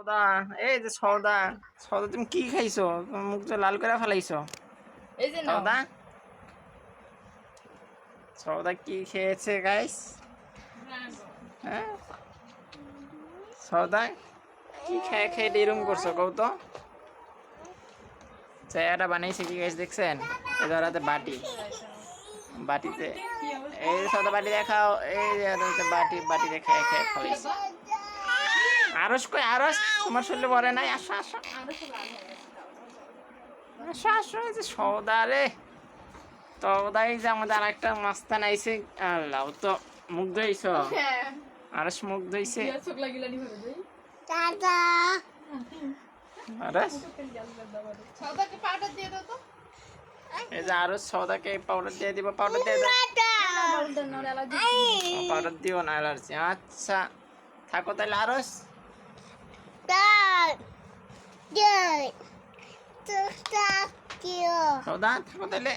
সৌদা, এই যে সৌদা, সৌদা তুমি কি খাইছো? তোমার মুখ তো লাল করে ফেলাইছো। এই যে নাও। সৌদা, সৌদা কি খেয়েছে গাইস? হ্যাঁ, সৌদা কি খেয়ে খেয়ে এরকম করছো কৌ তো? চেহারাটা বানিয়েছে কি গাইস দেখছেন? এই ধরাতে বাটি, বাটিতে এই যে সৌদা বাটি দেখাও, এই যে বাটি, বাটিতে খেয়ে খেয়ে ফেলাইছে। আরস কই আরস? তোমার শরীরে পড়ে নাই? আসো আসো আসো আসো, এই যে সৌদা রে, তো ওদাই যে আমাদের আর একটা মাস্তান আইছে। আল্লাহ, ও তো মুখ ধুইছ, আরস মুখ ধুইছে। আরস সৌদাকে পাউডার দিয়ে দাও তো। এই যে আরস সৌদাকে পাউডার দিয়ে দিব, পাউডার দিয়ে দাও। পাউডার দিও না, অ্যালার্জি। আচ্ছা থাকো তাহলে আরস। সৌদা থাকো তাহলে।